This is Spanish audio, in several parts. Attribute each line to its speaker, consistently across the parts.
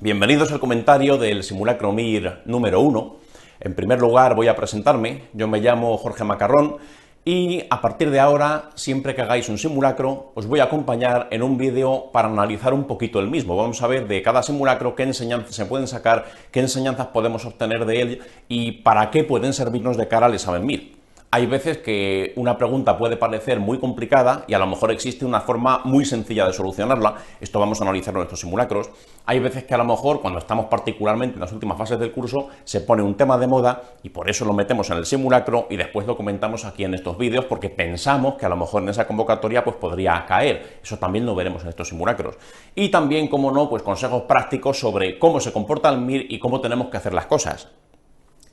Speaker 1: Bienvenidos al comentario del simulacro MIR número 1. En primer lugar voy a presentarme, yo me llamo Jorge Macarrón y a partir de ahora, siempre que hagáis un simulacro, os voy a acompañar en un vídeo para analizar un poquito el mismo. Vamos a ver de cada simulacro qué enseñanzas se pueden sacar, qué enseñanzas podemos obtener de él y para qué pueden servirnos de cara al examen MIR. Hay veces que una pregunta puede parecer muy complicada y a lo mejor existe una forma muy sencilla de solucionarla. Esto vamos a analizarlo en estos simulacros. Hay veces que a lo mejor cuando estamos particularmente en las últimas fases del curso se pone un tema de moda y por eso lo metemos en el simulacro y después lo comentamos aquí en estos vídeos porque pensamos que a lo mejor en esa convocatoria pues podría caer. Eso también lo veremos en estos simulacros. Y también, como no, pues consejos prácticos sobre cómo se comporta el MIR y cómo tenemos que hacer las cosas.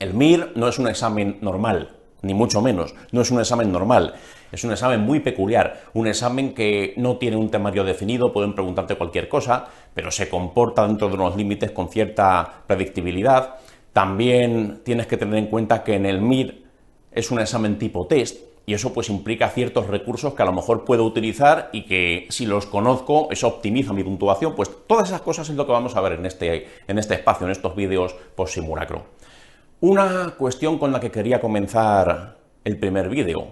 Speaker 1: El MIR no es un examen normal, ni mucho menos, no es un examen normal, es un examen muy peculiar, un examen que no tiene un temario definido, pueden preguntarte cualquier cosa, pero se comporta dentro de unos límites con cierta predictibilidad. También tienes que tener en cuenta que en el MIR es un examen tipo test, y eso pues implica ciertos recursos que a lo mejor puedo utilizar y que si los conozco, eso optimiza mi puntuación. Pues todas esas cosas es lo que vamos a ver en este espacio, en estos vídeos post simulacro. Una cuestión con la que quería comenzar el primer vídeo.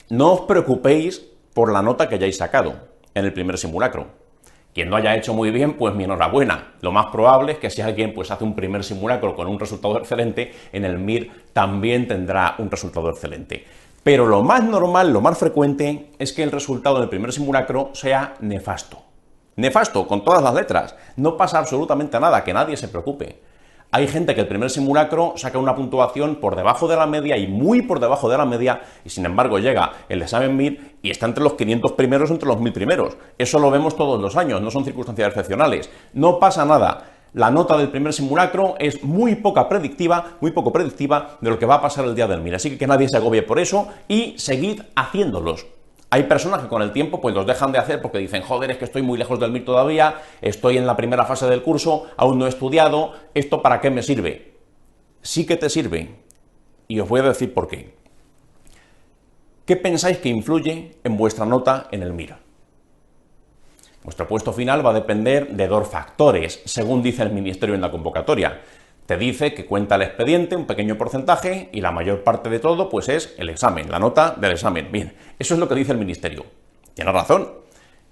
Speaker 1: No os preocupéis por la nota que hayáis sacado en el primer simulacro. Quien lo haya hecho muy bien, pues mi enhorabuena. Lo más probable es que si alguien pues hace un primer simulacro con un resultado excelente, en el MIR también tendrá un resultado excelente. Pero lo más normal, lo más frecuente, es que el resultado del primer simulacro sea nefasto. Nefasto, con todas las letras. No pasa absolutamente nada, que nadie se preocupe. Hay gente que el primer simulacro saca una puntuación por debajo de la media y muy por debajo de la media y sin embargo llega el examen MIR y está entre los 500 primeros o entre los 1000 primeros. Eso lo vemos todos los años, no son circunstancias excepcionales. No pasa nada. La nota del primer simulacro es muy poco predictiva de lo que va a pasar el día del MIR. Así que nadie se agobie por eso y seguid haciéndolos. Hay personas que con el tiempo pues los dejan de hacer porque dicen, joder, es que estoy muy lejos del MIR todavía, estoy en la primera fase del curso, aún no he estudiado, ¿esto para qué me sirve? Sí que te sirve, y os voy a decir por qué. ¿Qué pensáis que influye en vuestra nota en el MIR? Vuestro puesto final va a depender de dos factores, según dice el Ministerio en la convocatoria. Te dice que cuenta el expediente, un pequeño porcentaje, y la mayor parte de todo pues es el examen, la nota del examen. Bien, eso es lo que dice el Ministerio. Tiene razón.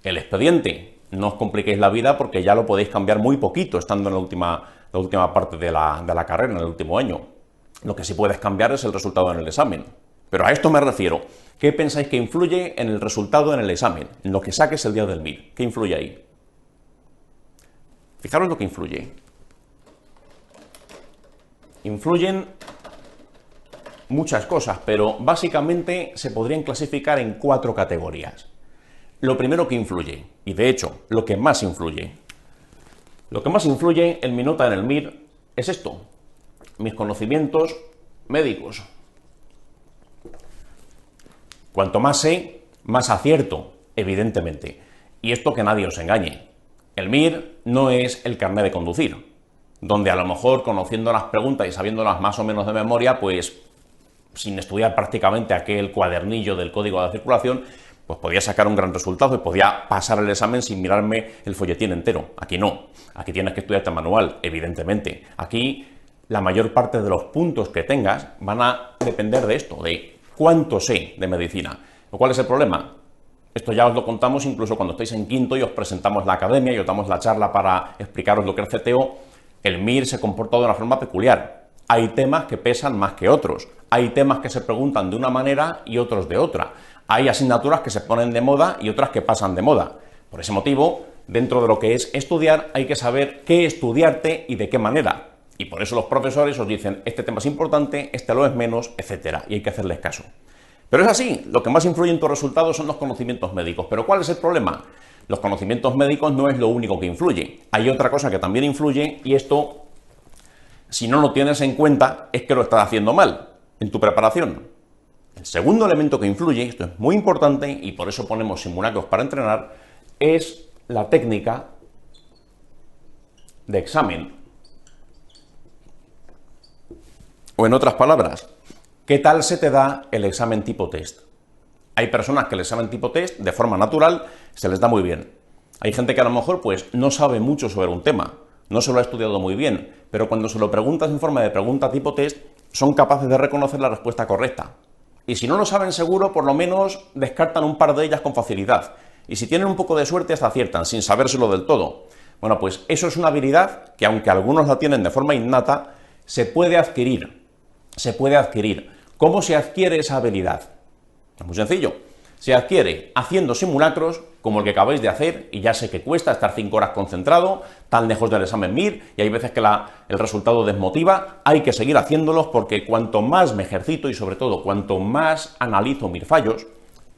Speaker 1: El expediente, no os compliquéis la vida porque ya lo podéis cambiar muy poquito estando en la última parte de la carrera, en el último año. Lo que sí puedes cambiar es el resultado en el examen. Pero a esto me refiero. ¿Qué pensáis que influye en el resultado en el examen? En lo que saques el día del MIR. ¿Qué influye ahí? Fijaros lo que influye. Influyen muchas cosas, pero básicamente se podrían clasificar en 4 categorías. Lo primero que influye, y de hecho, lo que más influye en mi nota en el MIR es esto, mis conocimientos médicos. Cuanto más sé, más acierto, evidentemente. Y esto que nadie os engañe. El MIR no es el carnet de conducir, donde a lo mejor conociendo las preguntas y sabiéndolas más o menos de memoria, pues sin estudiar prácticamente aquel cuadernillo del código de circulación, pues podía sacar un gran resultado y podía pasar el examen sin mirarme el folletín entero. Aquí no, aquí tienes que estudiarte el manual, evidentemente. Aquí la mayor parte de los puntos que tengas van a depender de esto, de cuánto sé de medicina. ¿Cuál es el problema? Esto ya os lo contamos incluso cuando estáis en quinto y os presentamos la academia y os damos la charla para explicaros lo que es el CTO. El MIR se comporta de una forma peculiar. Hay temas que pesan más que otros. Hay temas que se preguntan de una manera y otros de otra. Hay asignaturas que se ponen de moda y otras que pasan de moda. Por ese motivo, dentro de lo que es estudiar, hay que saber qué estudiarte y de qué manera. Y por eso los profesores os dicen, este tema es importante, este lo es menos, etc. Y hay que hacerles caso. Pero es así, lo que más influye en tus resultados son los conocimientos médicos. ¿Pero cuál es el problema? Los conocimientos médicos no es lo único que influye. Hay otra cosa que también influye y esto, si no lo tienes en cuenta, es que lo estás haciendo mal en tu preparación. El segundo elemento que influye, esto es muy importante y por eso ponemos simulacros para entrenar, es la técnica de examen. O en otras palabras, ¿qué tal se te da el examen tipo test? Hay personas que el examen tipo test, de forma natural, se les da muy bien. Hay gente que a lo mejor pues, no sabe mucho sobre un tema, no se lo ha estudiado muy bien, pero cuando se lo preguntas en forma de pregunta tipo test, son capaces de reconocer la respuesta correcta. Y si no lo saben seguro, por lo menos descartan un par de ellas con facilidad. Y si tienen un poco de suerte, hasta aciertan, sin sabérselo del todo. Bueno, pues eso es una habilidad que, aunque algunos la tienen de forma innata, se puede adquirir. Se puede adquirir. ¿Cómo se adquiere esa habilidad? Es muy sencillo. Se adquiere haciendo simulacros como el que acabáis de hacer, y ya sé que cuesta estar 5 horas concentrado, tan lejos del examen MIR, y hay veces que el resultado desmotiva. Hay que seguir haciéndolos porque cuanto más me ejercito y sobre todo cuanto más analizo mis fallos,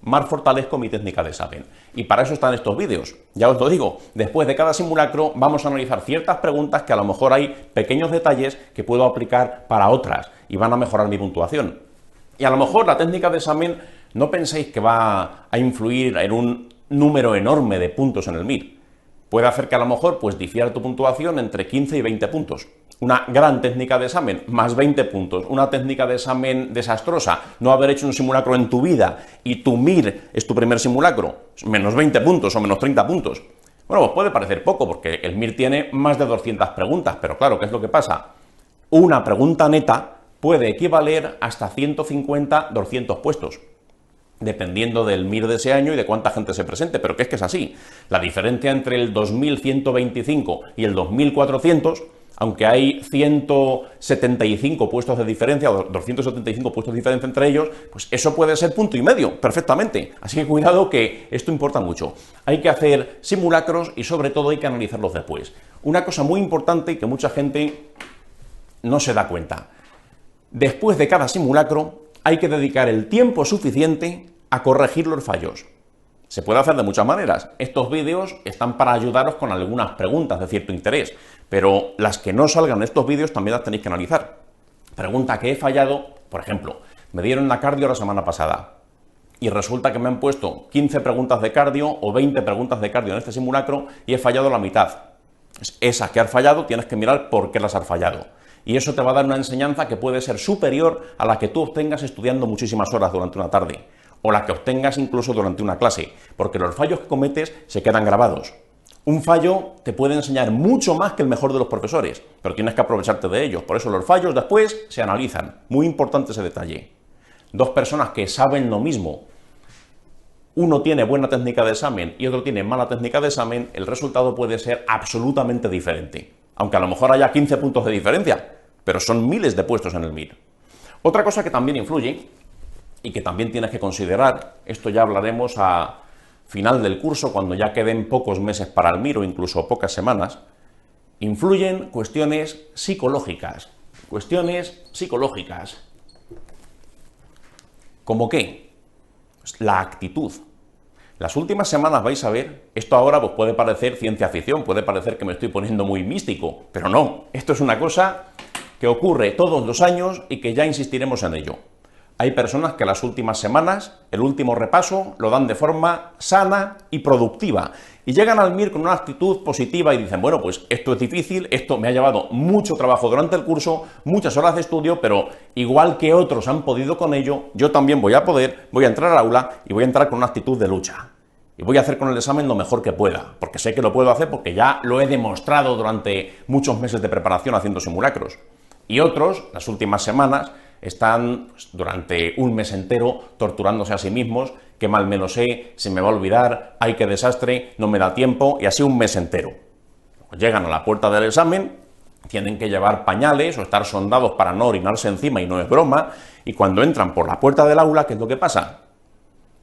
Speaker 1: más fortalezco mi técnica de examen. Y para eso están estos vídeos. Ya os lo digo, después de cada simulacro vamos a analizar ciertas preguntas que a lo mejor hay pequeños detalles que puedo aplicar para otras y van a mejorar mi puntuación. Y a lo mejor la técnica de examen no penséis que va a influir en un número enorme de puntos en el MIR. Puede hacer que a lo mejor pues difiera tu puntuación entre 15 y 20 puntos. Una gran técnica de examen, más 20 puntos. Una técnica de examen desastrosa, no haber hecho un simulacro en tu vida y tu MIR es tu primer simulacro, menos 20 puntos o menos 30 puntos. Bueno, pues puede parecer poco porque el MIR tiene más de 200 preguntas, pero claro, ¿qué es lo que pasa? Una pregunta neta puede equivaler hasta 150, 200 puestos, dependiendo del MIR de ese año y de cuánta gente se presente, pero que es así. La diferencia entre el 2125 y el 2400, aunque hay 175 puestos de diferencia o 275 puestos de diferencia entre ellos, pues eso puede ser punto y medio, perfectamente. Así que cuidado, que esto importa mucho. Hay que hacer simulacros y sobre todo hay que analizarlos después. Una cosa muy importante y que mucha gente no se da cuenta: después de cada simulacro hay que dedicar el tiempo suficiente a corregir los fallos. Se puede hacer de muchas maneras. Estos vídeos están para ayudaros con algunas preguntas de cierto interés, pero las que no salgan en estos vídeos también las tenéis que analizar. Pregunta que he fallado, por ejemplo, me dieron la cardio la semana pasada y resulta que me han puesto 15 preguntas de cardio o 20 preguntas de cardio en este simulacro y he fallado la mitad. Esas que has fallado tienes que mirar por qué las has fallado. Y eso te va a dar una enseñanza que puede ser superior a la que tú obtengas estudiando muchísimas horas durante una tarde, o la que obtengas incluso durante una clase, porque los fallos que cometes se quedan grabados. Un fallo te puede enseñar mucho más que el mejor de los profesores, pero tienes que aprovecharte de ellos. Por eso los fallos después se analizan. Muy importante ese detalle. Dos personas que saben lo mismo, uno tiene buena técnica de examen y otro tiene mala técnica de examen, el resultado puede ser absolutamente diferente. Aunque a lo mejor haya 15 puntos de diferencia, pero son miles de puestos en el MIR. Otra cosa que también influye y que también tienes que considerar, esto ya hablaremos a final del curso, cuando ya queden pocos meses para el MIR o incluso pocas semanas, influyen cuestiones psicológicas. Cuestiones psicológicas. ¿Cómo qué? Pues la actitud. Las últimas semanas vais a ver, esto ahora pues puede parecer ciencia ficción, puede parecer que me estoy poniendo muy místico, pero no, esto es una cosa que ocurre todos los años y que ya insistiremos en ello. Hay personas que las últimas semanas, el último repaso, lo dan de forma sana y productiva y llegan al MIR con una actitud positiva y dicen, bueno, pues esto es difícil, esto me ha llevado mucho trabajo durante el curso, muchas horas de estudio, pero igual que otros han podido con ello, yo también voy a poder, voy a entrar al aula y voy a entrar con una actitud de lucha. Y voy a hacer con el examen lo mejor que pueda, porque sé que lo puedo hacer porque ya lo he demostrado durante muchos meses de preparación haciendo simulacros. Y otros, las últimas semanas, están pues, durante un mes entero torturándose a sí mismos, qué mal me lo sé, se me va a olvidar, ay qué desastre, no me da tiempo, y así un mes entero. Llegan a la puerta del examen, tienen que llevar pañales o estar sondados para no orinarse encima y no es broma, y cuando entran por la puerta del aula, ¿qué es lo que pasa?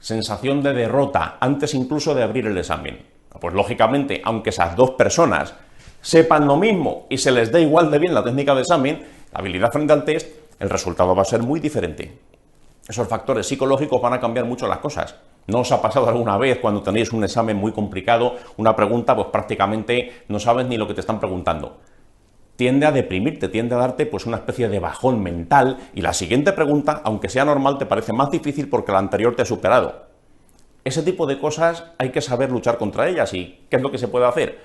Speaker 1: Sensación de derrota, antes incluso de abrir el examen. Pues lógicamente, aunque esas dos personas sepan lo mismo y se les dé igual de bien la técnica de examen, la habilidad frente al test, el resultado va a ser muy diferente. Esos factores psicológicos van a cambiar mucho las cosas. ¿No os ha pasado alguna vez cuando tenéis un examen muy complicado, una pregunta, pues prácticamente no sabes ni lo que te están preguntando? Tiende a deprimirte, tiende a darte pues una especie de bajón mental y la siguiente pregunta, aunque sea normal, te parece más difícil porque la anterior te ha superado. Ese tipo de cosas hay que saber luchar contra ellas. ¿Y qué es lo que se puede hacer?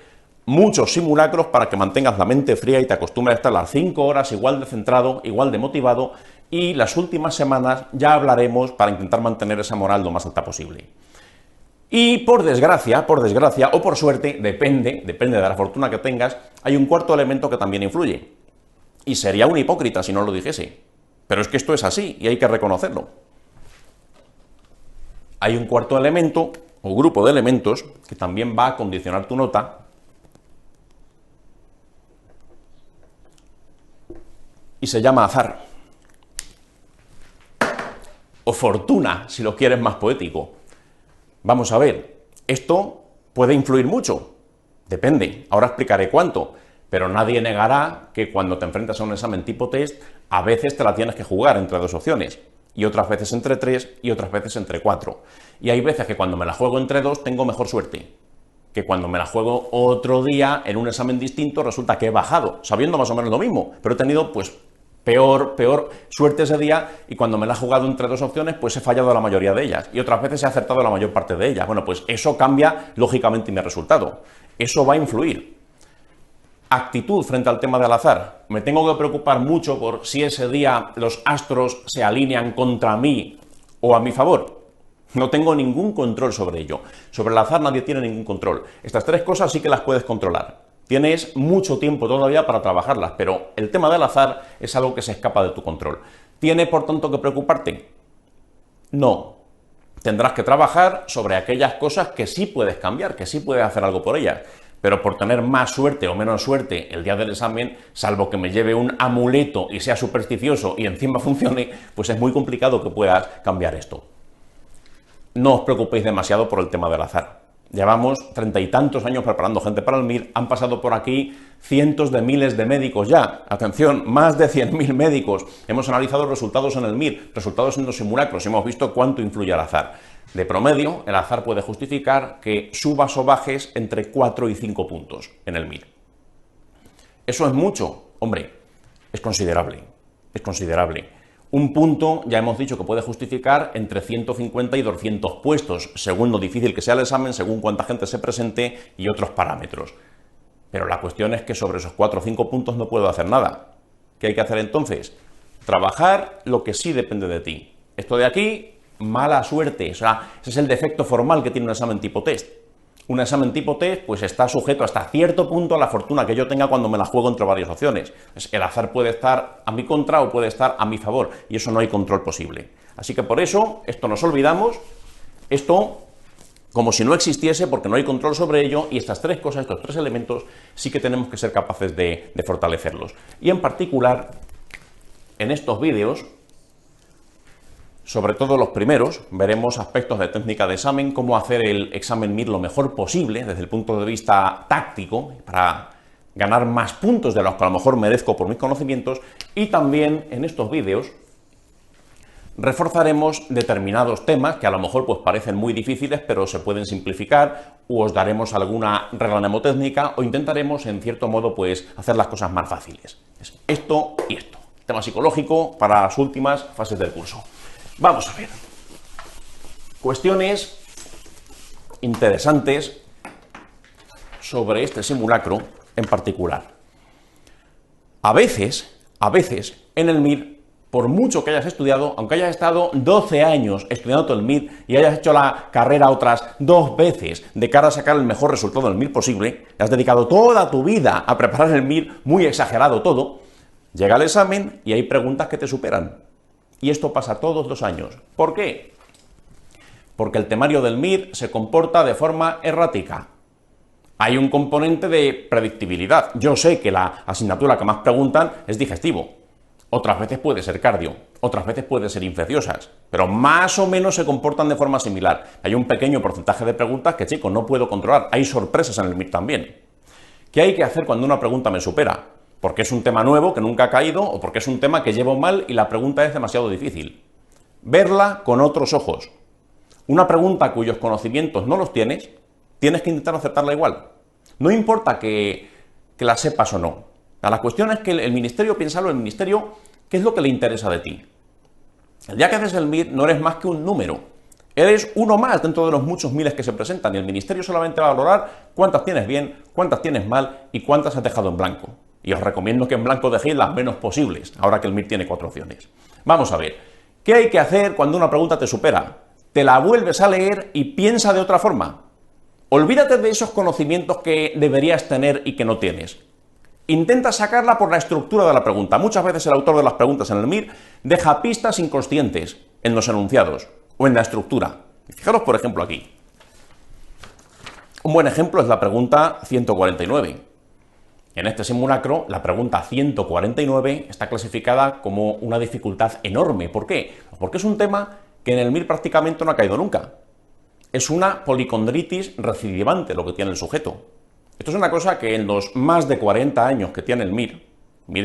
Speaker 1: muchos simulacros para que mantengas la mente fría y te acostumbres a estar las 5 horas igual de centrado, igual de motivado, y las últimas semanas ya hablaremos para intentar mantener esa moral lo más alta posible. Y por desgracia, o por suerte, depende de la fortuna que tengas, hay un cuarto elemento que también influye. Y sería un hipócrita si no lo dijese. Pero es que esto es así y hay que reconocerlo. Hay un cuarto elemento o grupo de elementos que también va a condicionar tu nota y se llama azar. O fortuna, si lo quieres más poético. Vamos a ver, esto puede influir mucho. Depende, ahora explicaré cuánto. Pero nadie negará que cuando te enfrentas a un examen tipo test, a veces te la tienes que jugar entre dos opciones, y otras veces entre 3 y otras veces entre 4. Y hay veces que cuando me la juego entre 2 tengo mejor suerte, que cuando me la juego otro día en un examen distinto resulta que he bajado, sabiendo más o menos lo mismo, pero he tenido pues peor suerte ese día, y cuando me la he jugado entre dos opciones pues he fallado la mayoría de ellas, y otras veces he acertado la mayor parte de ellas. Bueno, pues eso cambia lógicamente mi resultado, eso va a influir. Actitud frente al tema del azar. Me tengo que preocupar mucho por si ese día los astros se alinean contra mí o a mi favor. No tengo ningún control sobre ello. Sobre el azar nadie tiene ningún control. Estas tres cosas sí que las puedes controlar. Tienes mucho tiempo todavía para trabajarlas, pero el tema del azar es algo que se escapa de tu control. ¿Tiene por tanto que preocuparte? No. Tendrás que trabajar sobre aquellas cosas que sí puedes cambiar, que sí puedes hacer algo por ellas. Pero por tener más suerte o menos suerte el día del examen, salvo que me lleve un amuleto y sea supersticioso y encima funcione, pues es muy complicado que puedas cambiar esto. No os preocupéis demasiado por el tema del azar. Llevamos 30 y tantos años preparando gente para el MIR, han pasado por aquí cientos de miles de médicos ya. Atención, más de 100.000 médicos. Hemos analizado resultados en el MIR, resultados en los simulacros, y hemos visto cuánto influye el azar. De promedio, el azar puede justificar que subas o bajes entre 4 y 5 puntos en el MIR. ¿Eso es mucho? Hombre, es considerable, es considerable. Un punto, ya hemos dicho que puede justificar entre 150 y 200 puestos, según lo difícil que sea el examen, según cuánta gente se presente y otros parámetros. Pero la cuestión es que sobre esos 4 o 5 puntos no puedo hacer nada. ¿Qué hay que hacer entonces? Trabajar lo que sí depende de ti. Esto de aquí, mala suerte, o sea, ese es el defecto formal que tiene un examen tipo test. Un examen tipo test pues está sujeto hasta cierto punto a la fortuna que yo tenga cuando me la juego entre varias opciones. El azar puede estar a mi contra o puede estar a mi favor, y eso no hay control posible. Así que por eso, esto nos olvidamos, esto como si no existiese, porque no hay control sobre ello, y estas tres cosas, estos tres elementos, sí que tenemos que ser capaces de fortalecerlos. Y en particular, en estos vídeos, sobre todo los primeros, veremos aspectos de técnica de examen, cómo hacer el examen MIR lo mejor posible desde el punto de vista táctico, para ganar más puntos de los que a lo mejor merezco por mis conocimientos, y también en estos vídeos reforzaremos determinados temas que a lo mejor pues parecen muy difíciles, pero se pueden simplificar, o os daremos alguna regla mnemotécnica, o intentaremos en cierto modo pues hacer las cosas más fáciles. Es esto y esto. Tema psicológico para las últimas fases del curso. Vamos a ver. Cuestiones interesantes sobre este simulacro en particular. A veces, en el MIR, por mucho que hayas estudiado, aunque hayas estado 12 años estudiando todo el MIR y hayas hecho la carrera otras 2 veces de cara a sacar el mejor resultado del MIR posible, has dedicado toda tu vida a preparar el MIR, muy exagerado todo, llega el examen y hay preguntas que te superan. Y esto pasa todos los años. ¿Por qué? Porque el temario del MIR se comporta de forma errática. Hay un componente de predictibilidad. Yo sé que la asignatura que más preguntan es digestivo. Otras veces puede ser cardio, otras veces puede ser infecciosas, pero más o menos se comportan de forma similar. Hay un pequeño porcentaje de preguntas que, chicos, no puedo controlar. Hay sorpresas en el MIR también. ¿Qué hay que hacer cuando una pregunta me supera? Porque es un tema nuevo que nunca ha caído, o porque es un tema que llevo mal y la pregunta es demasiado difícil. Verla con otros ojos. Una pregunta cuyos conocimientos no los tienes, tienes que intentar aceptarla igual. No importa que la sepas o no. La cuestión es que el ministerio, piénsalo, el ministerio, ¿qué es lo que le interesa de ti? El día que haces el MIR no eres más que un número. Eres uno más dentro de los muchos miles que se presentan y el Ministerio solamente va a valorar cuántas tienes bien, cuántas tienes mal y cuántas has dejado en blanco. Y os recomiendo que en blanco dejéis las menos posibles, ahora que el MIR tiene 4 opciones. Vamos a ver, ¿qué hay que hacer cuando una pregunta te supera? Te la vuelves a leer y piensa de otra forma. Olvídate de esos conocimientos que deberías tener y que no tienes. Intenta sacarla por la estructura de la pregunta. Muchas veces el autor de las preguntas en el MIR deja pistas inconscientes en los enunciados o en la estructura. Fijaros, por ejemplo, aquí. Un buen ejemplo es la pregunta 149. En este simulacro, la pregunta 149 está clasificada como una dificultad enorme. ¿Por qué? Porque es un tema que en el MIR prácticamente no ha caído nunca. Es una policondritis recidivante lo que tiene el sujeto. Esto es una cosa que en los más de 40 años que tiene el MIR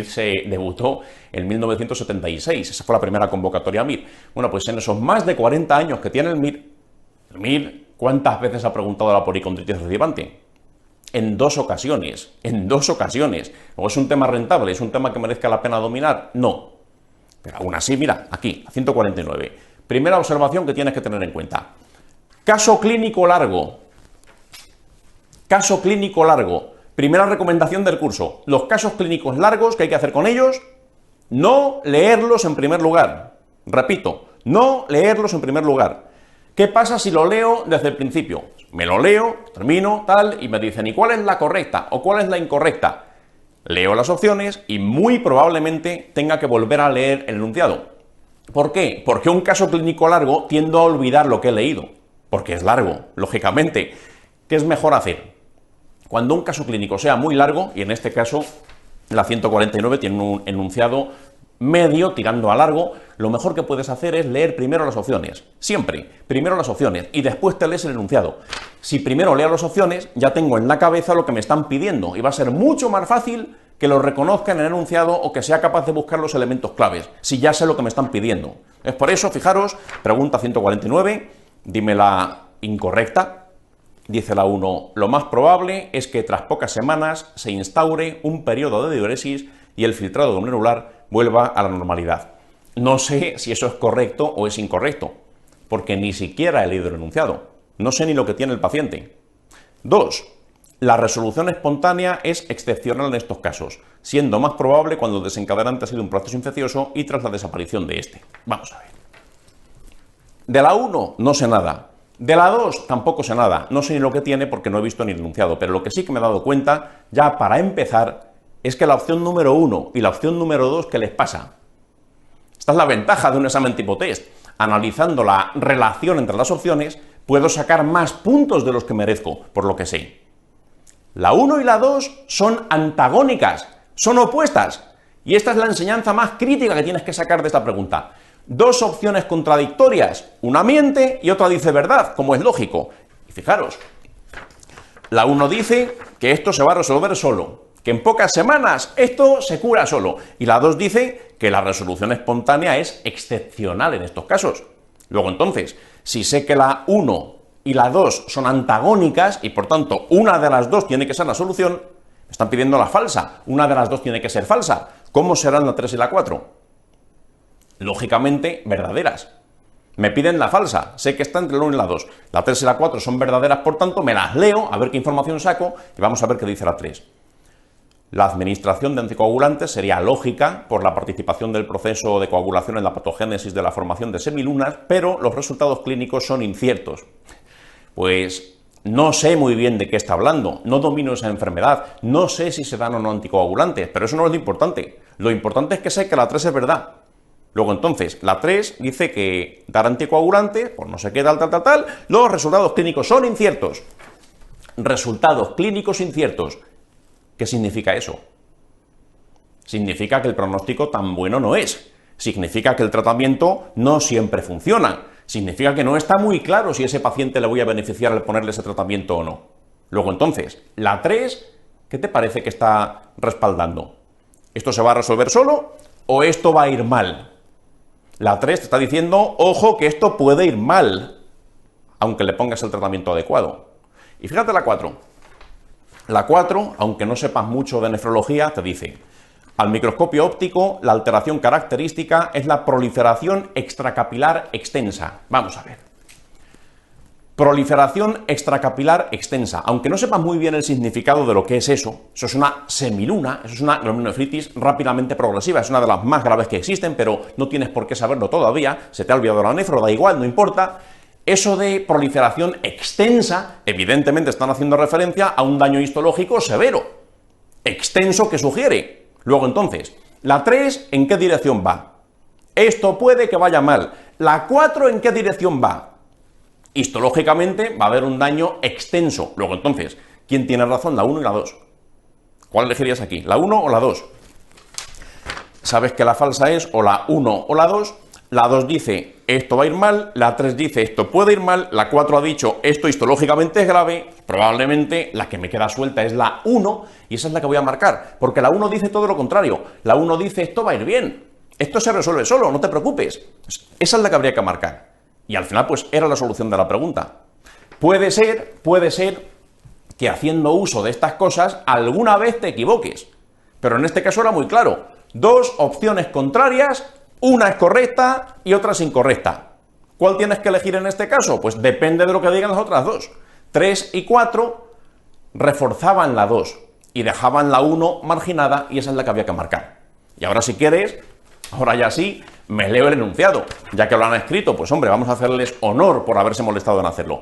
Speaker 1: se debutó en 1976, esa fue la primera convocatoria MIR. Bueno, pues en esos más de 40 años que tiene el MIR, ¿cuántas veces ha preguntado la policondritis recidivante? En dos ocasiones. ¿O es un tema rentable? ¿Es un tema que merezca la pena dominar? No. Pero aún así, mira, aquí, 149. Primera observación que tienes que tener en cuenta. Caso clínico largo. Caso clínico largo. Primera recomendación del curso. Los casos clínicos largos, ¿qué hay que hacer con ellos? No leerlos en primer lugar. Repito, no leerlos en primer lugar. ¿Qué pasa si lo leo desde el principio? Me lo leo, termino, tal, y me dicen, ¿y cuál es la correcta o cuál es la incorrecta? Leo las opciones y muy probablemente tenga que volver a leer el enunciado. ¿Por qué? Porque un caso clínico largo tiendo a olvidar lo que he leído. Porque es largo, lógicamente. ¿Qué es mejor hacer? Cuando un caso clínico sea muy largo, y en este caso la 149 tiene un enunciado medio tirando a largo, lo mejor que puedes hacer es leer primero las opciones. Siempre, primero las opciones y después te lees el enunciado. Si primero leo las opciones, ya tengo en la cabeza lo que me están pidiendo y va a ser mucho más fácil que lo reconozca en el enunciado o que sea capaz de buscar los elementos claves, si ya sé lo que me están pidiendo. Es por eso, fijaros, pregunta 149, dime la incorrecta. Dice la 1, lo más probable es que tras pocas semanas se instaure un periodo de diuresis y el filtrado glomerular vuelva a la normalidad. No sé si eso es correcto o es incorrecto, porque ni siquiera he leído el enunciado. No sé ni lo que tiene el paciente. 2. La resolución espontánea es excepcional en estos casos, siendo más probable cuando el desencadenante ha sido un proceso infeccioso y tras la desaparición de este. Vamos a ver. De la 1 no sé nada. De la 2 tampoco sé nada, no sé ni lo que tiene porque no he visto ni el enunciado, pero lo que sí que me he dado cuenta, ya para empezar, es que la opción número 1 y la opción número 2, ¿qué les pasa? Esta es la ventaja de un examen tipo test. Analizando la relación entre las opciones, puedo sacar más puntos de los que merezco, por lo que sé. La 1 y la 2 son antagónicas, son opuestas, y esta es la enseñanza más crítica que tienes que sacar de esta pregunta. Dos opciones contradictorias, una miente y otra dice verdad, como es lógico. Y fijaros, la 1 dice que esto se va a resolver solo, que en pocas semanas esto se cura solo, y la 2 dice que la resolución espontánea es excepcional en estos casos. Luego entonces, si sé que la 1 y la 2 son antagónicas y por tanto una de las dos tiene que ser la solución, me están pidiendo la falsa, una de las dos tiene que ser falsa. ¿Cómo serán la 3 y la 4? Lógicamente, verdaderas. Me piden la falsa, sé que está entre la 1 y la 2. La 3 y la 4 son verdaderas, por tanto, me las leo, a ver qué información saco, y vamos a ver qué dice la 3. La administración de anticoagulantes sería lógica por la participación del proceso de coagulación en la patogénesis de la formación de semilunas, pero los resultados clínicos son inciertos. Pues no sé muy bien de qué está hablando, no domino esa enfermedad, no sé si se dan o no anticoagulantes, pero eso no es lo importante. Lo importante es que sé que la 3 es verdad. Luego entonces, la 3 dice que dar anticoagulante, pues no sé qué, tal, los resultados clínicos son inciertos. Resultados clínicos inciertos. ¿Qué significa eso? Significa que el pronóstico tan bueno no es. Significa que el tratamiento no siempre funciona. Significa que no está muy claro si ese paciente le voy a beneficiar al ponerle ese tratamiento o no. Luego entonces, la 3, ¿qué te parece que está respaldando? ¿Esto se va a resolver solo o esto va a ir mal? La 3 te está diciendo, ojo, que esto puede ir mal, aunque le pongas el tratamiento adecuado. Y fíjate la 4. La 4, aunque no sepas mucho de nefrología, te dice, al microscopio óptico, la alteración característica es la proliferación extracapilar extensa. Vamos a ver. Proliferación extracapilar extensa. Aunque no sepas muy bien el significado de lo que es eso es una semiluna, eso es una glomerulonefritis rápidamente progresiva, es una de las más graves que existen, pero no tienes por qué saberlo todavía, se te ha olvidado la nefro, da igual, no importa. Eso de proliferación extensa, evidentemente están haciendo referencia a un daño histológico severo, extenso que sugiere. Luego entonces, la 3, ¿en qué dirección va? Esto puede que vaya mal. La 4, ¿en qué dirección va? Histológicamente va a haber un daño extenso. Luego entonces, ¿quién tiene razón? La 1 y la 2. ¿Cuál elegirías aquí? ¿La 1 o la 2? Sabes que la falsa es o la 1 o la 2. La 2 dice, esto va a ir mal. La 3 dice, esto puede ir mal. La 4 ha dicho, esto histológicamente es grave. Probablemente la que me queda suelta es la 1 y esa es la que voy a marcar. Porque la 1 dice todo lo contrario. La 1 dice, esto va a ir bien. Esto se resuelve solo, no te preocupes. Esa es la que habría que marcar. Y al final, pues, era la solución de la pregunta. Puede ser que haciendo uso de estas cosas alguna vez te equivoques. Pero en este caso era muy claro. 2 opciones contrarias, una es correcta y otra es incorrecta. ¿Cuál tienes que elegir en este caso? Pues depende de lo que digan las otras dos. 3 y 4 reforzaban la 2 y dejaban la 1 marginada y esa es la que había que marcar. Y ahora si quieres, ahora ya sí, me leo el enunciado. Ya que lo han escrito, pues hombre, vamos a hacerles honor por haberse molestado en hacerlo.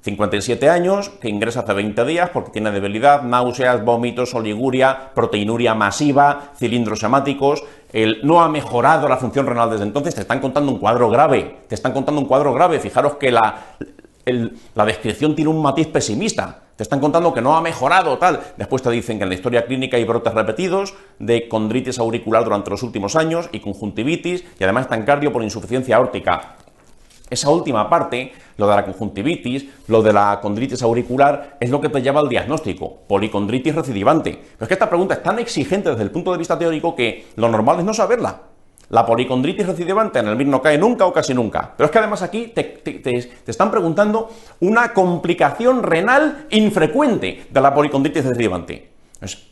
Speaker 1: 57 años, que ingresa hace 20 días porque tiene debilidad, náuseas, vómitos, oliguria, proteinuria masiva, cilindros hemáticos. Él no ha mejorado la función renal desde entonces. Te están contando un cuadro grave. Fijaros que la descripción tiene un matiz pesimista. Te están contando que no ha mejorado, tal. Después te dicen que en la historia clínica hay brotes repetidos de condritis auricular durante los últimos años y conjuntivitis, y además está en cardio por insuficiencia aórtica. Esa última parte, lo de la conjuntivitis, lo de la condritis auricular, es lo que te lleva al diagnóstico, policondritis recidivante. Pero es que esta pregunta es tan exigente desde el punto de vista teórico que lo normal es no saberla. La policondritis recidivante en el MIR no cae nunca o casi nunca. Pero es que además aquí te están preguntando una complicación renal infrecuente de la policondritis recidivante. Entonces,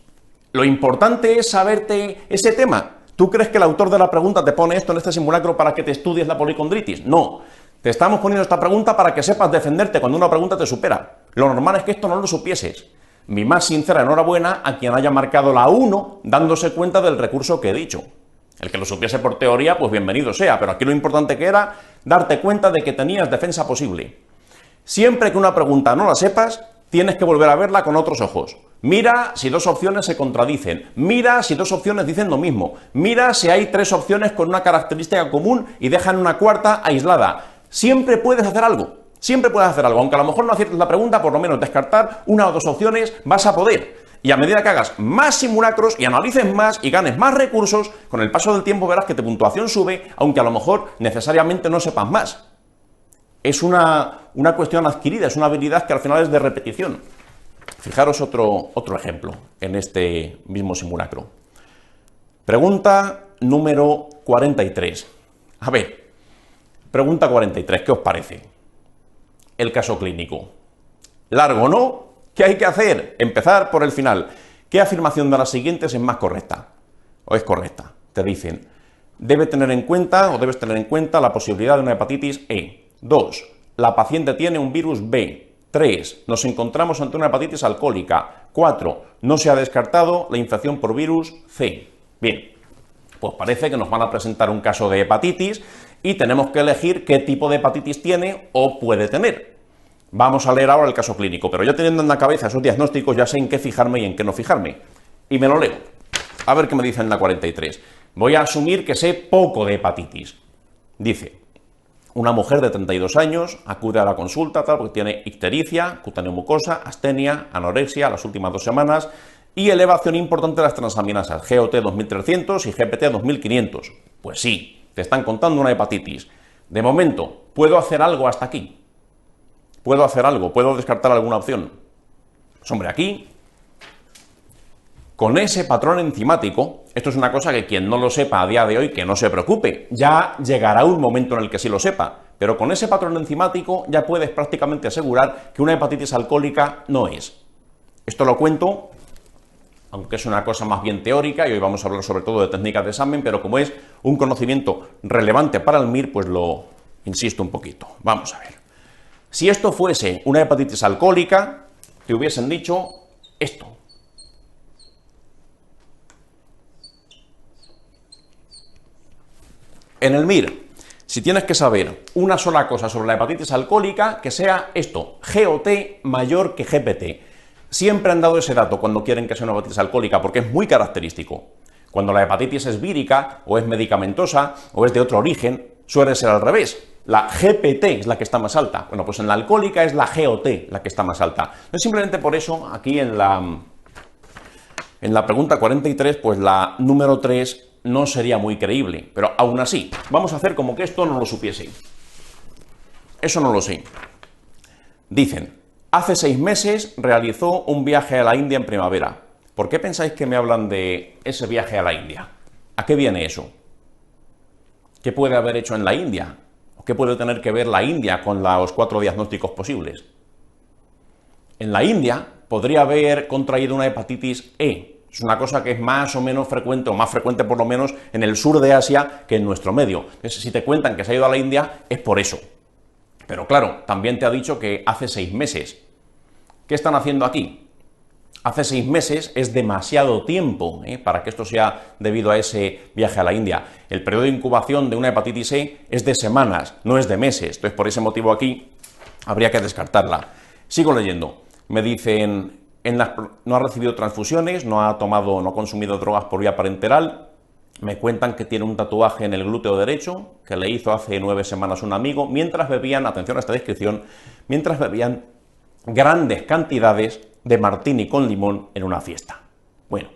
Speaker 1: lo importante es saberte ese tema. ¿Tú crees que el autor de la pregunta te pone esto en este simulacro para que te estudies la policondritis? No. Te estamos poniendo esta pregunta para que sepas defenderte cuando una pregunta te supera. Lo normal es que esto no lo supieses. Mi más sincera enhorabuena a quien haya marcado la 1 dándose cuenta del recurso que he dicho. El que lo supiese por teoría, pues bienvenido sea, pero aquí lo importante que era darte cuenta de que tenías defensa posible. Siempre que una pregunta no la sepas, tienes que volver a verla con otros ojos. Mira si 2 opciones se contradicen, mira si 2 opciones dicen lo mismo, mira si hay 3 opciones con una característica común y dejan una cuarta aislada. Siempre puedes hacer algo, aunque a lo mejor no aciertes la pregunta, por lo menos descartar 1 o 2 opciones vas a poder. Y a medida que hagas más simulacros y analices más y ganes más recursos, con el paso del tiempo verás que tu puntuación sube, aunque a lo mejor necesariamente no sepas más. Es una cuestión adquirida, es una habilidad que al final es de repetición. Fijaros otro ejemplo en este mismo simulacro. Pregunta número 43. A ver, pregunta 43, ¿qué os parece? El caso clínico. ¿Largo o no? ¿Qué hay que hacer? Empezar por el final. ¿Qué afirmación de las siguientes es más correcta? ¿O es correcta? Te dicen, debes tener en cuenta la posibilidad de una hepatitis E. 2. La paciente tiene un virus B. 3. Nos encontramos ante una hepatitis alcohólica. 4. No se ha descartado la infección por virus C. Bien, pues parece que nos van a presentar un caso de hepatitis y tenemos que elegir qué tipo de hepatitis tiene o puede tener. Vamos a leer ahora el caso clínico, pero ya teniendo en la cabeza esos diagnósticos ya sé en qué fijarme y en qué no fijarme. Y me lo leo. A ver qué me dice en la 43. Voy a asumir que sé poco de hepatitis. Dice, una mujer de 32 años acude a la consulta porque tiene ictericia, cutáneo mucosa, astenia, anorexia las últimas 2 semanas y elevación importante de las transaminasas, GOT 2300 y GPT 2500. Pues sí, te están contando una hepatitis. De momento, ¿puedo hacer algo hasta aquí? ¿Puedo hacer algo? ¿Puedo descartar alguna opción? Pues hombre, aquí, con ese patrón enzimático, esto es una cosa que quien no lo sepa a día de hoy, que no se preocupe, ya llegará un momento en el que sí lo sepa, pero con ese patrón enzimático ya puedes prácticamente asegurar que una hepatitis alcohólica no es. Esto lo cuento, aunque es una cosa más bien teórica, y hoy vamos a hablar sobre todo de técnicas de examen, pero como es un conocimiento relevante para el MIR, pues lo insisto un poquito. Vamos a ver. Si esto fuese una hepatitis alcohólica, te hubiesen dicho esto. En el MIR, si tienes que saber una sola cosa sobre la hepatitis alcohólica, que sea esto, GOT mayor que GPT. Siempre han dado ese dato cuando quieren que sea una hepatitis alcohólica, porque es muy característico. Cuando la hepatitis es vírica, o es medicamentosa, o es de otro origen, suele ser al revés. La GPT es la que está más alta. Bueno, pues en la alcohólica es la GOT la que está más alta. Entonces, simplemente por eso, aquí en la pregunta 43, pues la número 3 no sería muy creíble, pero aún así, vamos a hacer como que esto no lo supiese. Eso no lo sé. Dicen, hace 6 meses realizó un viaje a la India en primavera. ¿Por qué pensáis que me hablan de ese viaje a la India? ¿A qué viene eso? ¿Qué puede haber hecho en la India? ¿O qué puede tener que ver la India con los 4 diagnósticos posibles? En la India podría haber contraído una hepatitis E. Es una cosa que es más o menos frecuente, o más frecuente por lo menos en el sur de Asia que en nuestro medio. Entonces, si te cuentan que se ha ido a la India, es por eso. Pero claro, también te ha dicho que hace 6 meses. ¿Qué están haciendo aquí? Hace 6 meses es demasiado tiempo para que esto sea debido a ese viaje a la India. El periodo de incubación de una hepatitis E es de semanas, no es de meses. Entonces, por ese motivo aquí habría que descartarla. Sigo leyendo. Me dicen, no ha recibido transfusiones, no ha consumido drogas por vía parenteral. Me cuentan que tiene un tatuaje en el glúteo derecho, que le hizo hace 9 semanas un amigo, mientras bebían, atención a esta descripción, mientras bebían grandes cantidades de martini con limón en una fiesta. Bueno,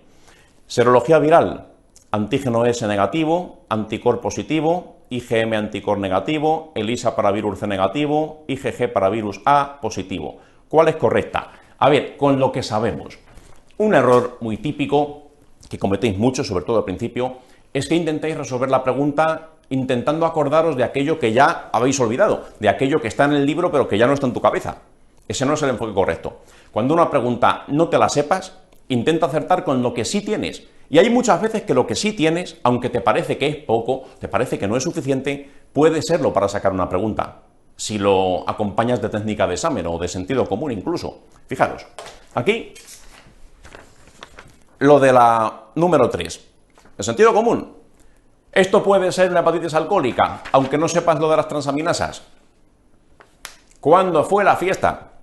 Speaker 1: serología viral, antígeno S negativo, anticor positivo, IgM anticor negativo, ELISA para virus C negativo, IgG para virus A positivo. ¿Cuál es correcta? A ver, con lo que sabemos. Un error muy típico, que cometéis mucho, sobre todo al principio, es que intentáis resolver la pregunta intentando acordaros de aquello que ya habéis olvidado, de aquello que está en el libro pero que ya no está en tu cabeza. Ese no es el enfoque correcto. Cuando una pregunta no te la sepas, intenta acertar con lo que sí tienes. Y hay muchas veces que lo que sí tienes, aunque te parece que es poco, te parece que no es suficiente, puede serlo para sacar una pregunta, si lo acompañas de técnica de examen o de sentido común incluso. Fijaros, aquí, lo de la número 3, el sentido común. Esto puede ser una hepatitis alcohólica, aunque no sepas lo de las transaminasas. ¿Cuándo fue la fiesta?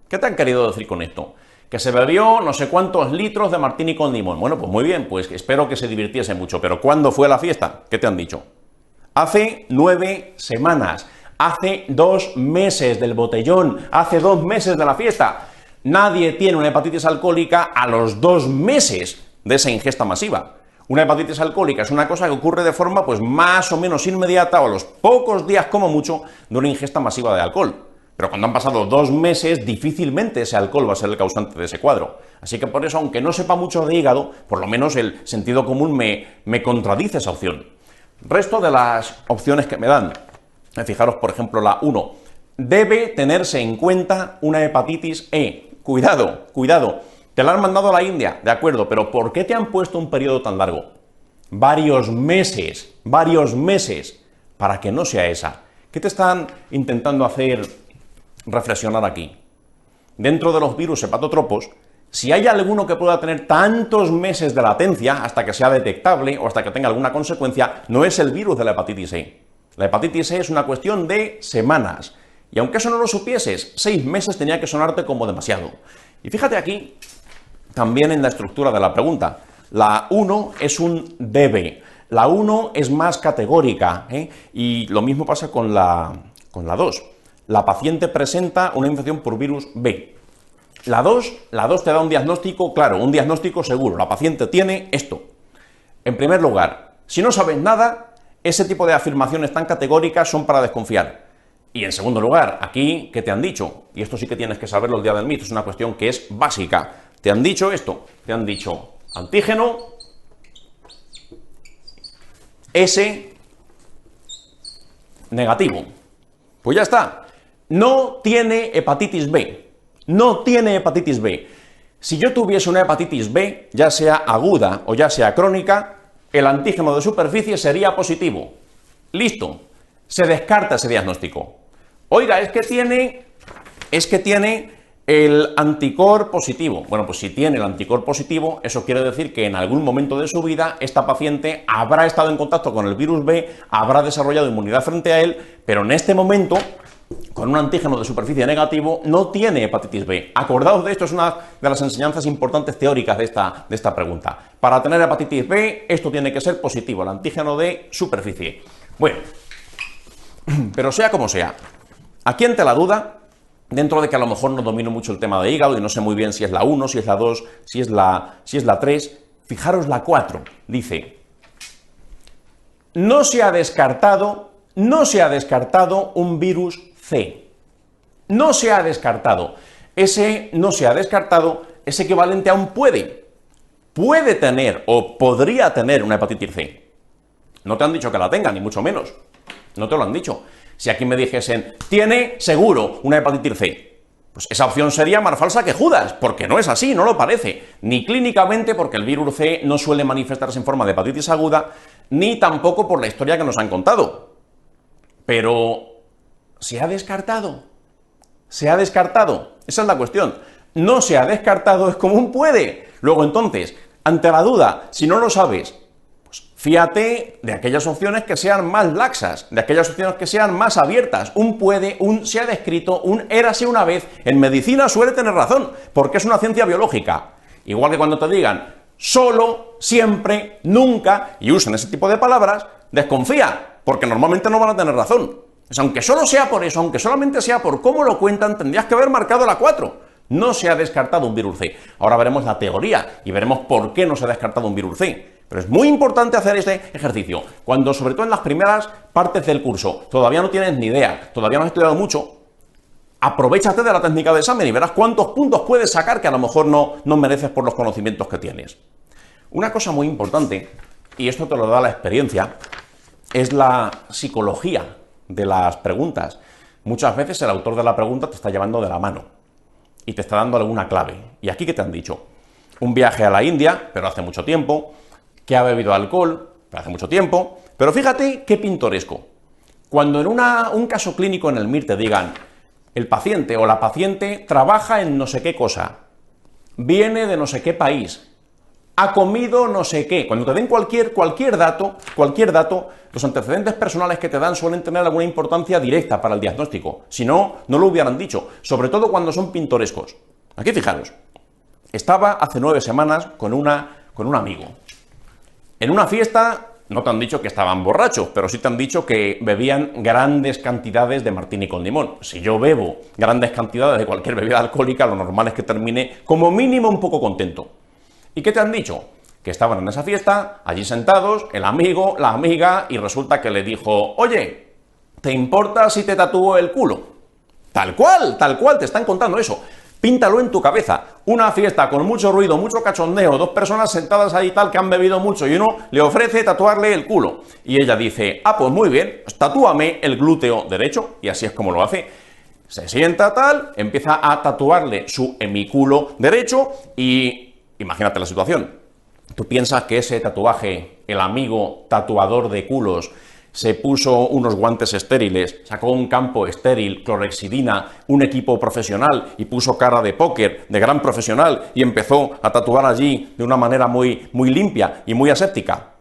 Speaker 1: ¿Qué te han querido decir con esto? Que se bebió no sé cuántos litros de martini con limón. Bueno, pues muy bien, pues espero que se divirtiese mucho, pero ¿cuándo fue la fiesta? ¿Qué te han dicho? Hace 9 semanas, hace 2 meses del botellón, hace 2 meses de la fiesta. Nadie tiene una hepatitis alcohólica a los 2 meses de esa ingesta masiva. Una hepatitis alcohólica es una cosa que ocurre de forma pues más o menos inmediata o a los pocos días como mucho de una ingesta masiva de alcohol. Pero cuando han pasado 2 meses, difícilmente ese alcohol va a ser el causante de ese cuadro. Así que por eso, aunque no sepa mucho de hígado, por lo menos el sentido común me contradice esa opción. Resto de las opciones que me dan. Fijaros, por ejemplo, la 1. Debe tenerse en cuenta una hepatitis E. Cuidado, cuidado. Te la han mandado a la India, de acuerdo, pero ¿por qué te han puesto un periodo tan largo? Varios meses, para que no sea esa. ¿Qué te están intentando hacer reflexionar aquí? Dentro de los virus hepatotropos, si hay alguno que pueda tener tantos meses de latencia hasta que sea detectable o hasta que tenga alguna consecuencia, no es el virus de la hepatitis E. La hepatitis E es una cuestión de semanas. Y aunque eso no lo supieses, 6 meses tenía que sonarte como demasiado. Y fíjate aquí, también en la estructura de la pregunta. La 1 es un debe. La 1 es más categórica, y lo mismo pasa con la 2. La paciente presenta una infección por virus B. La 2 te da un diagnóstico claro, un diagnóstico seguro. La paciente tiene esto. En primer lugar, si no sabes nada, ese tipo de afirmaciones tan categóricas son para desconfiar. Y en segundo lugar, aquí, ¿qué te han dicho? Y esto sí que tienes que saberlo el día del MIT, es una cuestión que es básica. Te han dicho esto, te han dicho antígeno S negativo. Pues ya está. No tiene hepatitis B. No tiene hepatitis B. Si yo tuviese una hepatitis B, ya sea aguda o ya sea crónica, el antígeno de superficie sería positivo. Listo. Se descarta ese diagnóstico. Oiga, es que tiene el anticuerpo positivo. Bueno, pues si tiene el anticuerpo positivo, eso quiere decir que en algún momento de su vida esta paciente habrá estado en contacto con el virus B, habrá desarrollado inmunidad frente a él, pero en este momento, con un antígeno de superficie negativo, no tiene hepatitis B. Acordaos de esto, es una de las enseñanzas importantes teóricas de esta pregunta. Para tener hepatitis B, esto tiene que ser positivo, el antígeno de superficie. Bueno, pero sea como sea, aquí ante la duda, dentro de que a lo mejor no domino mucho el tema de hígado y no sé muy bien si es la 1, si es la 2, si es la 3, fijaros la 4, dice, no se ha descartado un virus C. No se ha descartado. Ese no se ha descartado es equivalente a un puede. Puede tener o podría tener una hepatitis C. No te han dicho que la tenga, ni mucho menos. No te lo han dicho. Si aquí me dijesen, tiene seguro una hepatitis C, pues esa opción sería más falsa que Judas, porque no es así, no lo parece. Ni clínicamente, porque el virus C no suele manifestarse en forma de hepatitis aguda, ni tampoco por la historia que nos han contado. Pero, ¿se ha descartado? ¿Se ha descartado? Esa es la cuestión. No se ha descartado, es como un puede. Luego, entonces, ante la duda, si no lo sabes, fíjate de aquellas opciones que sean más laxas, de aquellas opciones que sean más abiertas. Un puede, un se ha descrito, un érase una vez. En medicina suele tener razón, porque es una ciencia biológica. Igual que cuando te digan solo, siempre, nunca, y usen ese tipo de palabras, desconfía, porque normalmente no van a tener razón. Pues aunque solo sea por eso, aunque solamente sea por cómo lo cuentan, tendrías que haber marcado la 4. No se ha descartado un virus C. Ahora veremos la teoría y veremos por qué no se ha descartado un virus C. Pero es muy importante hacer este ejercicio, cuando sobre todo en las primeras partes del curso todavía no tienes ni idea, todavía no has estudiado mucho, aprovéchate de la técnica de examen y verás cuántos puntos puedes sacar que a lo mejor no mereces por los conocimientos que tienes. Una cosa muy importante, y esto te lo da la experiencia, es la psicología de las preguntas. Muchas veces el autor de la pregunta te está llevando de la mano y te está dando alguna clave. ¿Y aquí qué te han dicho? Un viaje a la India, pero hace mucho tiempo, que ha bebido alcohol, pero hace mucho tiempo, pero fíjate qué pintoresco. Cuando en un caso clínico en el MIR te digan, el paciente o la paciente trabaja en no sé qué cosa, viene de no sé qué país, ha comido no sé qué, cuando te den cualquier dato, los antecedentes personales que te dan suelen tener alguna importancia directa para el diagnóstico, si no, no lo hubieran dicho, sobre todo cuando son pintorescos. Aquí fijaros, estaba hace 9 semanas con un amigo. En una fiesta, no te han dicho que estaban borrachos, pero sí te han dicho que bebían grandes cantidades de martini con limón. Si yo bebo grandes cantidades de cualquier bebida alcohólica, lo normal es que termine como mínimo un poco contento. ¿Y qué te han dicho? Que estaban en esa fiesta, allí sentados, el amigo, la amiga, y resulta que le dijo, oye, ¿te importa si te tatúo el culo? Tal cual, te están contando eso. Píntalo en tu cabeza, una fiesta con mucho ruido, mucho cachondeo, 2 personas sentadas ahí tal que han bebido mucho y uno le ofrece tatuarle el culo. Y ella dice, ah, pues muy bien, pues tatúame el glúteo derecho, y así es como lo hace. Se sienta tal, empieza a tatuarle su hemiculo derecho y imagínate la situación. Tú piensas que ese tatuaje, el amigo tatuador de culos, se puso unos guantes estériles, sacó un campo estéril, clorhexidina, un equipo profesional y puso cara de póker, de gran profesional, y empezó a tatuar allí de una manera muy limpia y muy aséptica?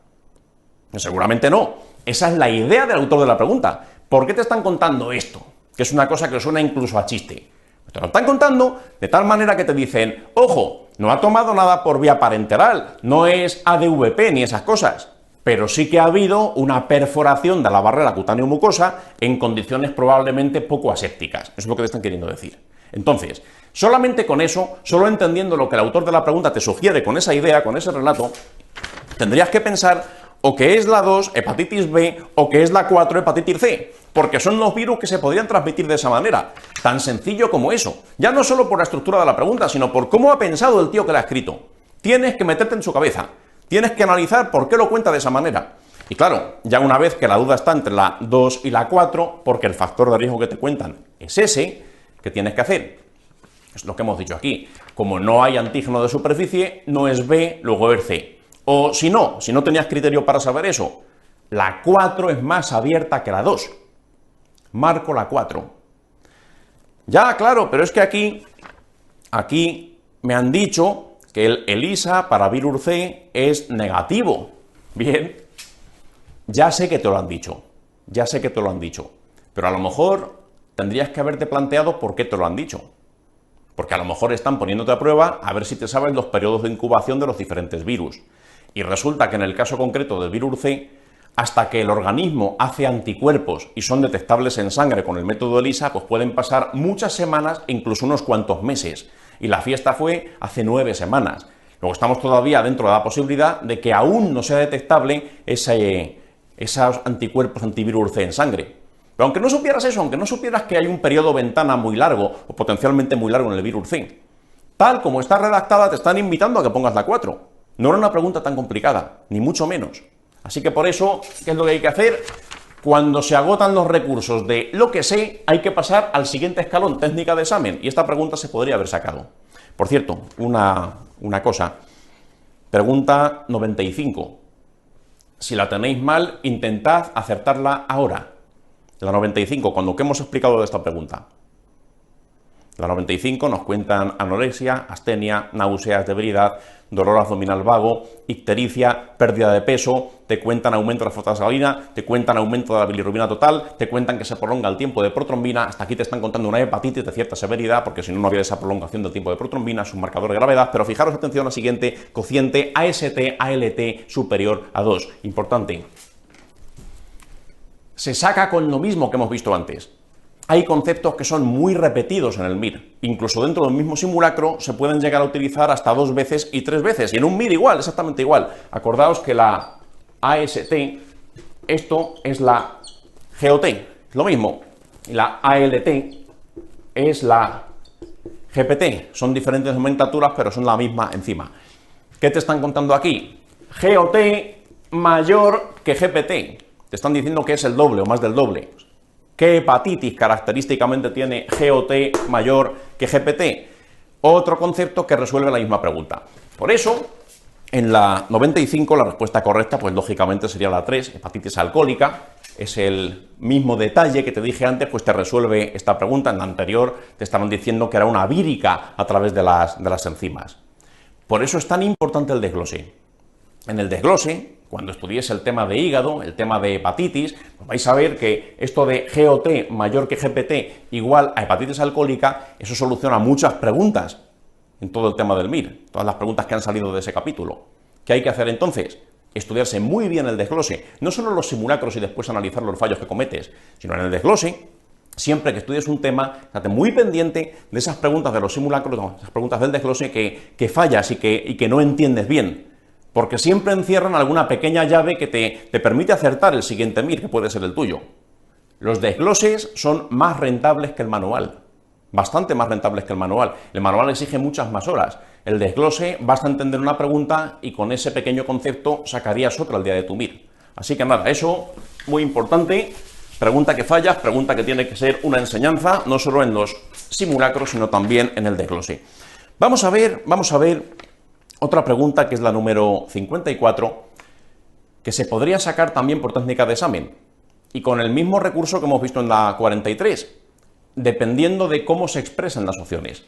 Speaker 1: Seguramente no. Esa es la idea del autor de la pregunta. ¿Por qué te están contando esto? Que es una cosa que suena incluso a chiste. Te lo están contando de tal manera que te dicen, ojo, no ha tomado nada por vía parenteral, no es ADVP ni esas cosas, pero sí que ha habido una perforación de la barrera cutáneo-mucosa en condiciones probablemente poco asépticas. Eso es lo que te están queriendo decir. Entonces, solamente con eso, solo entendiendo lo que el autor de la pregunta te sugiere con esa idea, con ese relato, tendrías que pensar o que es la 2, hepatitis B, o que es la 4, hepatitis C, porque son los virus que se podrían transmitir de esa manera. Tan sencillo como eso. Ya no solo por la estructura de la pregunta, sino por cómo ha pensado el tío que la ha escrito. Tienes que meterte en su cabeza. Tienes que analizar por qué lo cuenta de esa manera. Y claro, ya una vez que la duda está entre la 2 y la 4, porque el factor de riesgo que te cuentan es ese, ¿qué tienes que hacer? Es lo que hemos dicho aquí. Como no hay antígeno de superficie, no es B, luego es C. O si no tenías criterio para saber eso, la 4 es más abierta que la 2. Marco la 4. Ya, claro, pero es que aquí me han dicho que el ELISA para virus C es negativo. Bien, ya sé que te lo han dicho, pero a lo mejor tendrías que haberte planteado por qué te lo han dicho. Porque a lo mejor están poniéndote a prueba a ver si te sabes los periodos de incubación de los diferentes virus. Y resulta que en el caso concreto del virus C, hasta que el organismo hace anticuerpos y son detectables en sangre con el método ELISA, pues pueden pasar muchas semanas e incluso unos cuantos meses. Y la fiesta fue hace 9 semanas. Luego estamos todavía dentro de la posibilidad de que aún no sea detectable esos anticuerpos antivirus C en sangre. Pero aunque no supieras eso, aunque no supieras que hay un periodo ventana muy largo o potencialmente muy largo en el virus C, tal como está redactada te están invitando a que pongas la 4. No era una pregunta tan complicada, ni mucho menos. Así que por eso, ¿qué es lo que hay que hacer? Cuando se agotan los recursos de lo que sé, hay que pasar al siguiente escalón, técnica de examen, y esta pregunta se podría haber sacado. Por cierto, una cosa, pregunta 95. Si la tenéis mal, intentad acertarla ahora. La 95, cuando que hemos explicado de esta pregunta. La 95 nos cuentan anorexia, astenia, náuseas, debilidad, dolor abdominal vago, ictericia, pérdida de peso, te cuentan aumento de la fosfatidina, te cuentan aumento de la bilirrubina total, te cuentan que se prolonga el tiempo de protrombina, hasta aquí te están contando una hepatitis de cierta severidad, porque si no, no había esa prolongación del tiempo de protrombina, es un marcador de gravedad, pero fijaros atención a la siguiente, cociente AST-ALT superior a 2. Importante. Se saca con lo mismo que hemos visto antes. Hay conceptos que son muy repetidos en el MIR. Incluso dentro del mismo simulacro se pueden llegar a utilizar hasta 2 veces y 3 veces. Y en un MIR igual, exactamente igual. Acordaos que la AST, esto es la GOT, lo mismo. Y la ALT es la GPT. Son diferentes nomenclaturas, pero son la misma enzima. ¿Qué te están contando aquí? GOT mayor que GPT. Te están diciendo que es el doble o más del doble. ¿Qué hepatitis característicamente tiene GOT mayor que GPT? Otro concepto que resuelve la misma pregunta. Por eso, en la 95 la respuesta correcta, pues lógicamente sería la 3, hepatitis alcohólica. Es el mismo detalle que te dije antes, pues te resuelve esta pregunta. En la anterior te estaban diciendo que era una vírica a través de las enzimas. Por eso es tan importante el desglose. En el desglose, cuando estudiéis el tema de hígado, el tema de hepatitis, pues vais a ver que esto de GOT mayor que GPT igual a hepatitis alcohólica, eso soluciona muchas preguntas en todo el tema del MIR, todas las preguntas que han salido de ese capítulo. ¿Qué hay que hacer entonces? Estudiarse muy bien el desglose, no solo los simulacros y después analizar los fallos que cometes, sino en el desglose. Siempre que estudies un tema, estate muy pendiente de esas preguntas de los simulacros, no, esas preguntas del desglose que fallas y que no entiendes bien. Porque siempre encierran alguna pequeña llave que te permite acertar el siguiente MIR, que puede ser el tuyo. Los desgloses son más rentables que el manual, bastante más rentables que el manual. El manual exige muchas más horas. El desglose basta entender una pregunta y con ese pequeño concepto sacarías otra al día de tu MIR. Así que nada, eso muy importante. Pregunta que fallas, pregunta que tiene que ser una enseñanza, no solo en los simulacros, sino también en el desglose. Vamos a ver otra pregunta, que es la número 54, que se podría sacar también por técnica de examen, y con el mismo recurso que hemos visto en la 43, dependiendo de cómo se expresan las opciones.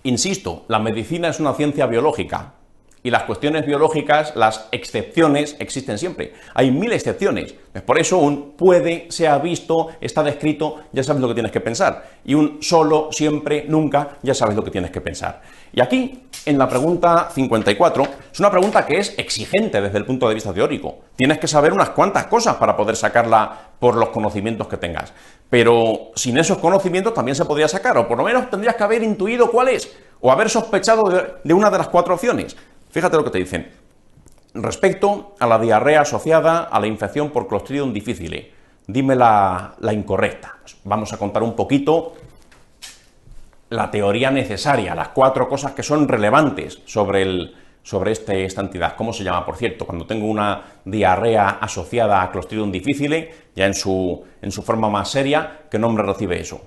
Speaker 1: Insisto, la medicina es una ciencia biológica, y las cuestiones biológicas, las excepciones, existen siempre. Hay 1000 excepciones. Por eso un puede, se ha visto, está descrito, ya sabes lo que tienes que pensar. Y un solo, siempre, nunca, ya sabes lo que tienes que pensar. Y aquí, en la pregunta 54, es una pregunta que es exigente desde el punto de vista teórico. Tienes que saber unas cuantas cosas para poder sacarla por los conocimientos que tengas. Pero sin esos conocimientos también se podría sacar, o por lo menos tendrías que haber intuido cuál es, o haber sospechado de una de las 4 opciones. Fíjate lo que te dicen. Respecto a la diarrea asociada a la infección por Clostridium difficile, dime la incorrecta. Vamos a contar un poquito la teoría necesaria, las 4 cosas que son relevantes sobre esta entidad. ¿Cómo se llama? Por cierto, cuando tengo una diarrea asociada a Clostridium difficile, ya en su forma más seria, ¿qué nombre recibe eso?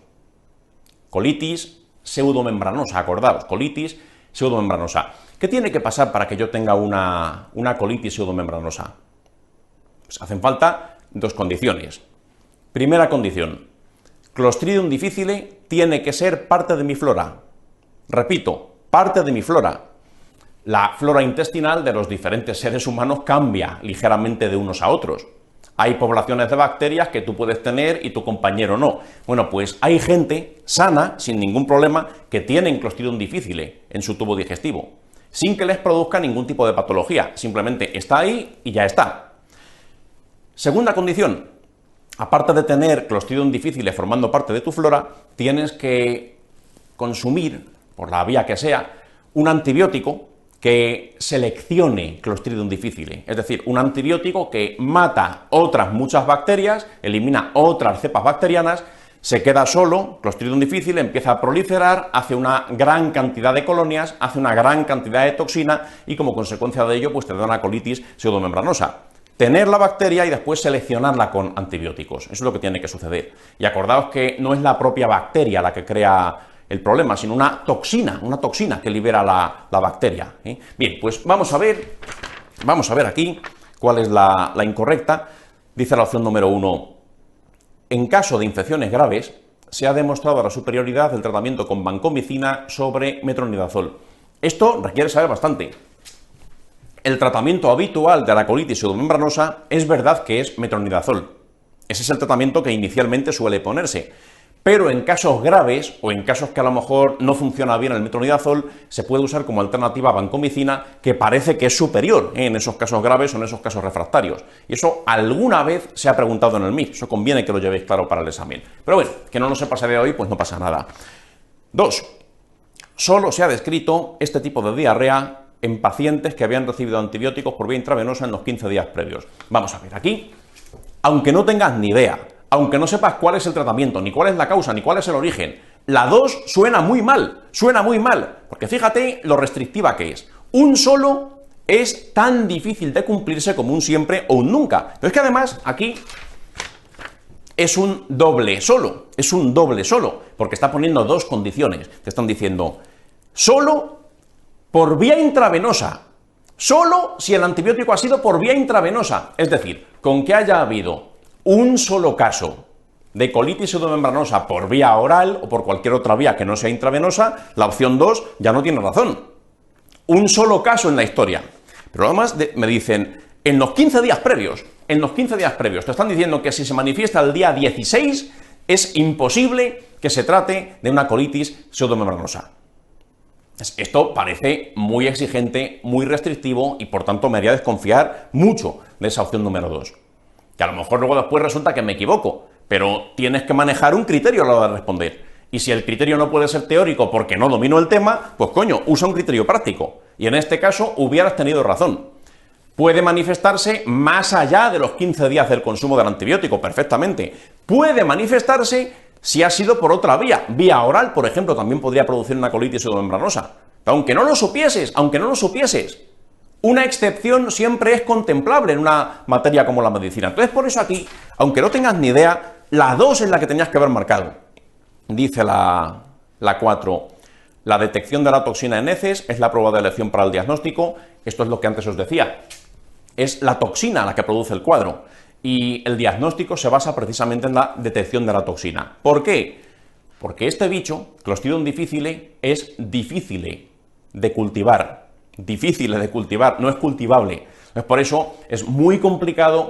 Speaker 1: Colitis pseudomembranosa, acordaos, colitis pseudomembranosa. ¿Qué tiene que pasar para que yo tenga una colitis pseudomembranosa? Pues hacen falta 2 condiciones. Primera condición, Clostridium difficile tiene que ser parte de mi flora. Repito, parte de mi flora. La flora intestinal de los diferentes seres humanos cambia ligeramente de unos a otros. Hay poblaciones de bacterias que tú puedes tener y tu compañero no. Bueno, pues hay gente sana, sin ningún problema, que tienen Clostridium difficile en su tubo digestivo, sin que les produzca ningún tipo de patología. Simplemente está ahí y ya está. Segunda condición, aparte de tener Clostridium difficile formando parte de tu flora, tienes que consumir, por la vía que sea, un antibiótico que seleccione Clostridium difficile, es decir, un antibiótico que mata otras muchas bacterias, elimina otras cepas bacterianas, se queda solo, Clostridium difficile empieza a proliferar, hace una gran cantidad de colonias, hace una gran cantidad de toxina y como consecuencia de ello pues te da una colitis pseudomembranosa. Tener la bacteria y después seleccionarla con antibióticos, eso es lo que tiene que suceder. Y acordaos que no es la propia bacteria la que crea el problema, sino una toxina que libera la bacteria. Bien, pues vamos a ver aquí cuál es la incorrecta. Dice la opción número 1, en caso de infecciones graves, se ha demostrado la superioridad del tratamiento con vancomicina sobre metronidazol. Esto requiere saber bastante. El tratamiento habitual de la colitis pseudomembranosa es verdad que es metronidazol. Ese es el tratamiento que inicialmente suele ponerse. Pero en casos graves, o en casos que a lo mejor no funciona bien el metronidazol, se puede usar como alternativa vancomicina, que parece que es superior en esos casos graves o en esos casos refractarios. Y eso alguna vez se ha preguntado en el MIR, eso conviene que lo llevéis claro para el examen. Pero bueno, que no lo sepas a día de hoy, pues no pasa nada. 2. Solo se ha descrito este tipo de diarrea en pacientes que habían recibido antibióticos por vía intravenosa en los 15 días previos. Vamos a ver, aquí, aunque no tengas ni idea, aunque no sepas cuál es el tratamiento, ni cuál es la causa, ni cuál es el origen, la 2 suena muy mal, porque fíjate lo restrictiva que es. Un solo es tan difícil de cumplirse como un siempre o un nunca. Pero es que además aquí es un doble solo, porque está poniendo dos condiciones. Te están diciendo, solo por vía intravenosa, solo si el antibiótico ha sido por vía intravenosa, es decir, con que haya habido un solo caso de colitis pseudomembranosa por vía oral o por cualquier otra vía que no sea intravenosa, la opción 2 ya no tiene razón. Un solo caso en la historia. Pero además me dicen, en los 15 días previos, te están diciendo que si se manifiesta el día 16 es imposible que se trate de una colitis pseudomembranosa. Esto parece muy exigente, muy restrictivo y por tanto me haría desconfiar mucho de esa opción número 2. Que a lo mejor luego después resulta que me equivoco, pero tienes que manejar un criterio a la hora de responder. Y si el criterio no puede ser teórico porque no domino el tema, pues coño, usa un criterio práctico. Y en este caso hubieras tenido razón. Puede manifestarse más allá de los 15 días del consumo del antibiótico, perfectamente. Puede manifestarse si ha sido por otra vía. Vía oral, por ejemplo, también podría producir una colitis pseudomembranosa. Aunque no lo supieses, una excepción siempre es contemplable en una materia como la medicina. Entonces, por eso aquí, aunque no tengas ni idea, la 2 es la que tenías que haber marcado. Dice la 4, la detección de la toxina en heces es la prueba de elección para el diagnóstico. Esto es lo que antes os decía. Es la toxina la que produce el cuadro. Y el diagnóstico se basa precisamente en la detección de la toxina. ¿Por qué? Porque este bicho, Clostridium difficile, es difícil de cultivar. No es cultivable. Entonces, por eso es muy complicado,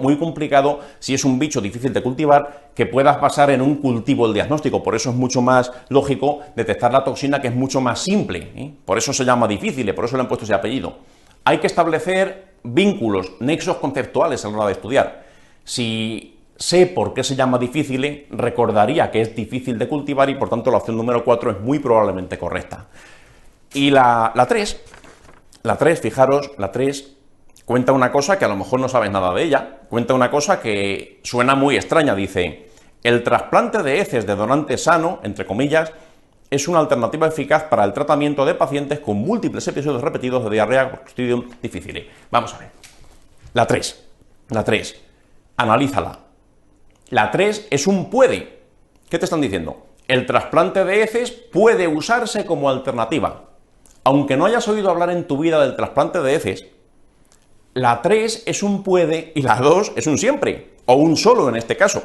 Speaker 1: si es un bicho difícil de cultivar, que puedas basar en un cultivo el diagnóstico. Por eso es mucho más lógico detectar la toxina, que es mucho más simple. Por eso se llama difícil, por eso le han puesto ese apellido. Hay que establecer vínculos, nexos conceptuales a la hora de estudiar. Si sé por qué se llama difícil, recordaría que es difícil de cultivar y por tanto la opción número 4 es muy probablemente correcta. Y la 3, fijaros, la 3 cuenta una cosa que a lo mejor no sabes nada de ella, cuenta una cosa que suena muy extraña, dice, el trasplante de heces de donante sano, entre comillas, es una alternativa eficaz para el tratamiento de pacientes con múltiples episodios repetidos de diarrea por Clostridium difficile. Vamos a ver. La 3. Analízala. La 3 es un puede. ¿Qué te están diciendo? El trasplante de heces puede usarse como alternativa. Aunque no hayas oído hablar en tu vida del trasplante de heces, la 3 es un puede y la 2 es un siempre, o un solo en este caso.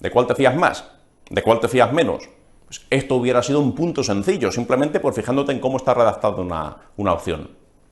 Speaker 1: ¿De cuál te fías más? ¿De cuál te fías menos? Pues esto hubiera sido un punto sencillo, simplemente por fijándote en cómo está redactada una opción.